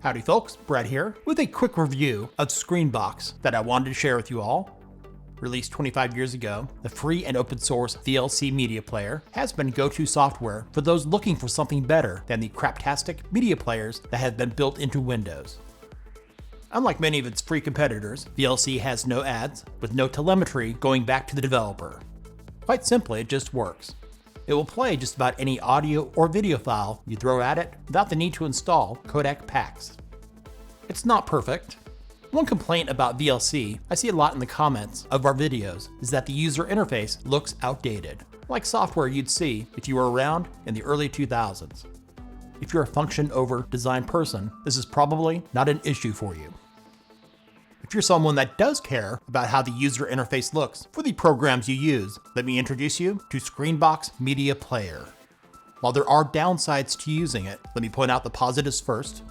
Howdy folks, Brett here with a quick review of Screenbox that I wanted to share with you all. Released 25 years ago, the free and open source VLC Media Player has been go-to software for those looking for something better than the craptastic media players that have been built into Windows. Unlike many of its free competitors, VLC has no ads, with no telemetry going back to the developer. Quite simply, it just works. It will play just about any audio or video file you throw at it without the need to install codec packs. It's not perfect. One complaint about VLC I see a lot in the comments of our videos is that the user interface looks outdated, like software you'd see if you were around in the early 2000s. If you're a function over design person, this is probably not an issue for you. If you're someone that does care about how the user interface looks for the programs you use, let me introduce you to Screenbox Media Player. While there are downsides to using it, let me point out the positives first.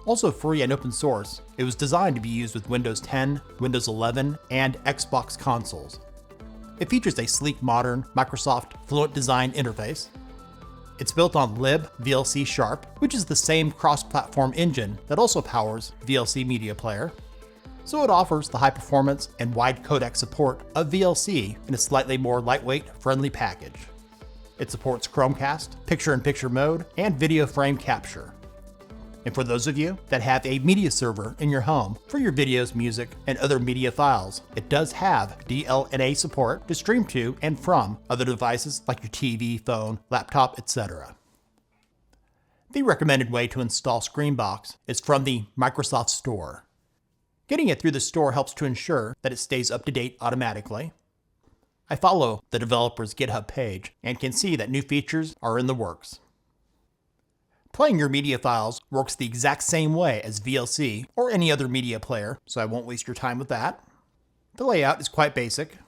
Also free and open source, it was designed to be used with Windows 10, Windows 11, and Xbox consoles. It features a sleek, modern Microsoft Fluent Design interface. It's built on libVLC Sharp, which is the same cross-platform engine that also powers VLC Media Player. So it offers the high performance and wide codec support of VLC in a slightly more lightweight, friendly package. It supports Chromecast, picture-in-picture mode, and video frame capture. And for those of you that have a media server in your home for your videos, music, and other media files, it does have DLNA support to stream to and from other devices like your TV, phone, laptop, etc. The recommended way to install Screenbox is from the Microsoft Store. Getting it through the store helps to ensure that it stays up to date automatically. I follow the developer's GitHub page and can see that new features are in the works. Playing your media files works the exact same way as VLC or any other media player, so I won't waste your time with that. The layout is quite basic.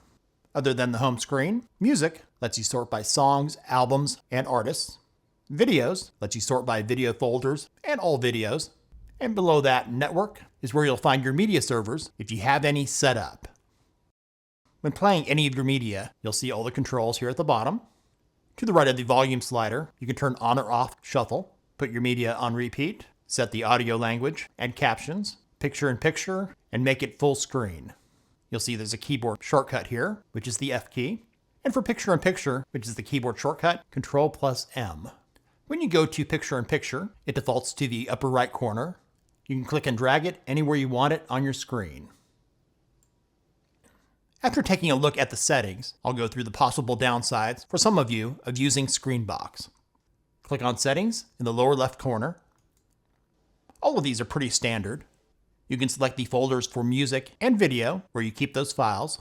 Other than the home screen, music lets you sort by songs, albums, and artists. Videos lets you sort by video folders and all videos. And below that, network is where you'll find your media servers if you have any set up. When playing any of your media, you'll see all the controls here at the bottom. To the right of the volume slider, you can turn on or off shuffle, put your media on repeat, set the audio language and captions, picture-in-picture, and make it full screen. You'll see there's a keyboard shortcut here, which is the F key. And for picture-in-picture, which is the keyboard shortcut, Control+M. When you go to picture-in-picture, it defaults to the upper right corner. You can click and drag it anywhere you want it on your screen. After taking a look at the settings, I'll go through the possible downsides for some of you of using Screenbox. Click on Settings in the lower left corner. All of these are pretty standard. You can select the folders for music and video where you keep those files.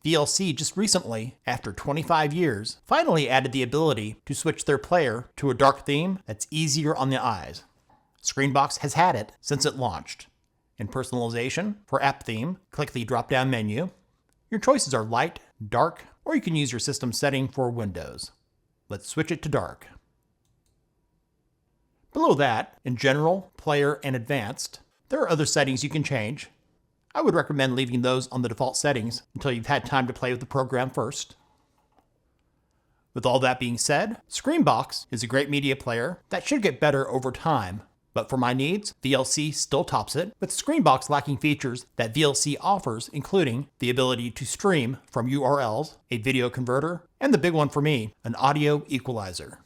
VLC just recently, after 25 years, finally added the ability to switch their player to a dark theme that's easier on the eyes. Screenbox has had it since it launched. In personalization, for app theme, click the drop-down menu. Your choices are light, dark, or you can use your system setting for Windows. Let's switch it to dark. Below that, in General, Player, and Advanced, there are other settings you can change. I would recommend leaving those on the default settings until you've had time to play with the program first. With all that being said, Screenbox is a great media player that should get better over time. But for my needs, VLC still tops it, with Screenbox lacking features that VLC offers, including the ability to stream from URLs, a video converter, and the big one for me, an audio equalizer.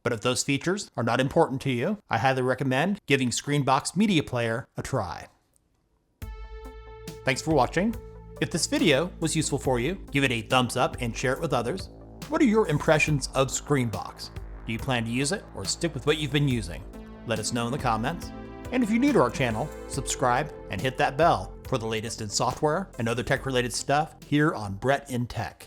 But if those features are not important to you, I highly recommend giving Screenbox Media Player a try. Thanks for watching. If this video was useful for you, give it a thumbs up and share it with others. What are your impressions of Screenbox? Do you plan to use it or stick with what you've been using? Let us know in the comments. And if you're new to our channel, subscribe and hit that bell for the latest in software and other tech-related stuff here on Brett in Tech.